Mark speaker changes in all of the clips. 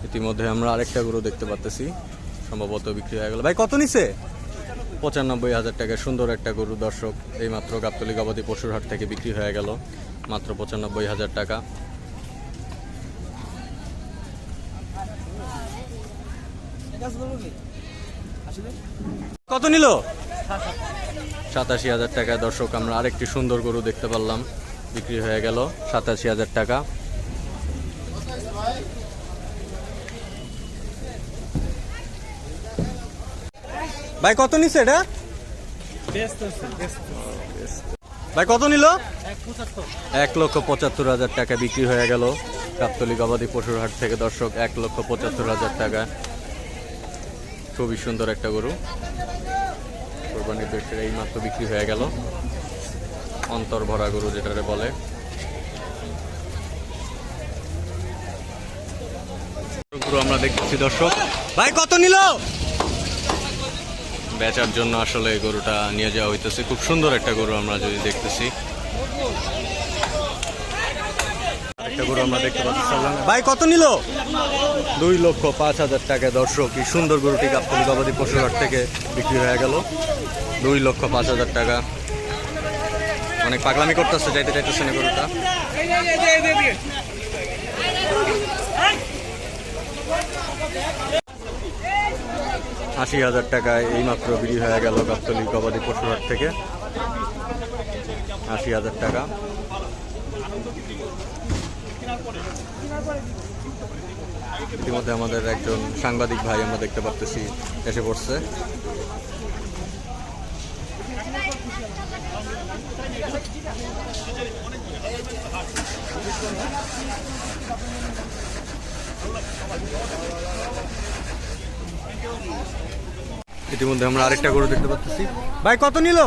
Speaker 1: ইতিমধ্যে আমরা আরেকটা গরু দেখতে পাচ্ছি, সম্ভবত বিক্রি হয়ে গেল। ভাই কত নিছে? 95,000 টাকা। সুন্দর একটা গরু দর্শক, এই মাত্র গাবতলী গবাদি পশুর হাট থেকে বিক্রি হয়ে গেল মাত্র 95,000 টাকা। কত নিল? 87,000 টাকায় দর্শক আমরা আরেকটি সুন্দর গরু দেখতে পারলাম, বিক্রি হয়ে গেল 87,000 টাকা। ভাই কত নিছে এটা? ভাই কত নিল? 1,75,000 টাকা বিক্রি হয়ে গেল গাবতলী গবাদি পশুর হাট থেকে দর্শক। 1,75,000 টাকা। খুবই সুন্দর একটা গরু, কোরবানির দেশের এই মাত্র বিক্রি হয়ে গেল। অন্তর ভরা গরু যেটারে বলে। গরু আমরা দেখতেছি দর্শক। ভাই কত নিল? বেচার জন্য আসলে এই গরুটা নিয়ে যাওয়া হইতেছে। খুব সুন্দর একটা গরু আমরা যদি দেখতেছি। একটা গরু আমরা দেখতে পাচ্ছি। ভাই কত নিল? 2,05,000 টাকা দর্শক। এই সুন্দর গরুটি গাবতলী গবাদি পশুর হাট থেকে বিক্রি হয়ে গেল 2,05,000 টাকা। অনেক পাগলামি করতেছে, যাইতে চাইতেছে না গরুটা। 80,000 টাকায় এই মাত্র বিক্রি হয়ে গেল গাবতলী গবাদি পশুর হাট থেকে। 80,000 টাকা। ইতিমধ্যে আমাদের একজন সাংবাদিক ভাই আমরা দেখতে পাচ্ছি এসে পড়ছে। ইতিমধ্যে আমরা আরেকটা গরু দেখতে পাচ্ছি। ভাই কত নিল?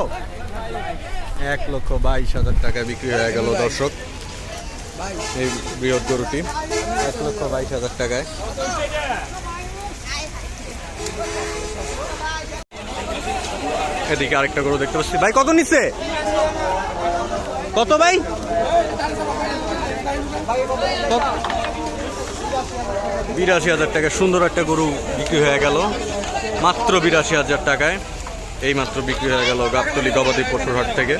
Speaker 1: 1,22,000 টাকা বিক্রি হয়ে গেল দর্শক এই বৃহৎ গরুটি। 1,22,000 টাকায়। এদিকে আরেকটা গরু দেখতে পাচ্ছি। ভাই কত নিচ্ছে? কত ভাই? 82,000 টাকা। সুন্দর একটা গরু বিক্রি হয়ে গেল মাত্র 82,000 টাকায়। এই মাত্র বিক্রি হয়ে গেল গাবতলী গবাদি পশুর হাট থেকে,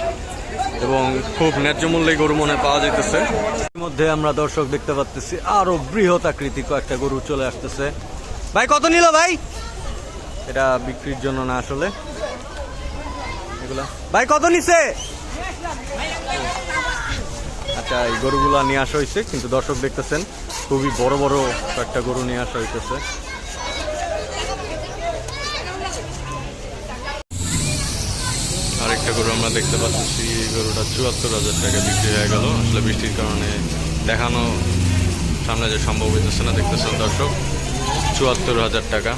Speaker 1: এবং খুব ন্যায্য মূল্যে গরু মনে পাওয়া যেতেছে। এর মধ্যে আমরা দর্শক দেখতে পাচ্ছি আরো বৃহৎ আকৃতি কয়েকটা গরু চলে আসতেছে। ভাই কত নিল ভাই? এটা বিক্রির জন্য না আসলে এগুলা। ভাই কত নিছে? আচ্ছা, এই গরুগুলা নিয়ে আসা হয়েছে, কিন্তু দর্শক দেখতেছেন খুবই বড় বড় কয়েকটা গরু নিয়ে আসা হইতেছে। আরেকটা গরু আমরা দেখতে পাচ্ছি, এই গরুটা 74,000 টাকা বিক্রি হয়ে গেল। আসলে বৃষ্টির কারণে দেখানো সামনে যে সম্ভব হইতেছে না, দেখতেছেন দর্শক। 74,000 টাকা।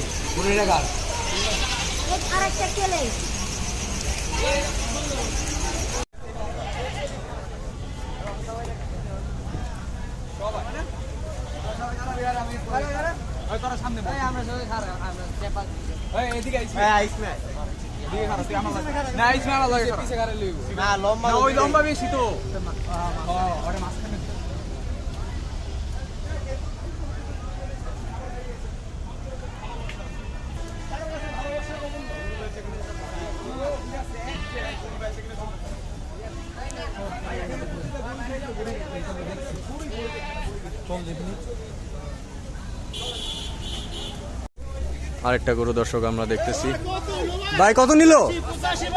Speaker 2: লম্বা বেশি তো।
Speaker 1: আরেকটা গরু দর্শক আমরা দেখতেছি। ভাই কত নিল?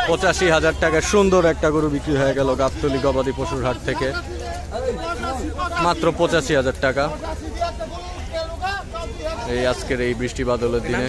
Speaker 1: 85,000 টাকা। সুন্দর একটা গরু বিক্রি হয়ে গেল গাবতলী গবাদি পশুর হাট থেকে মাত্র 85,000 টাকা এই আজকের এই বৃষ্টি বাদলের দিনে।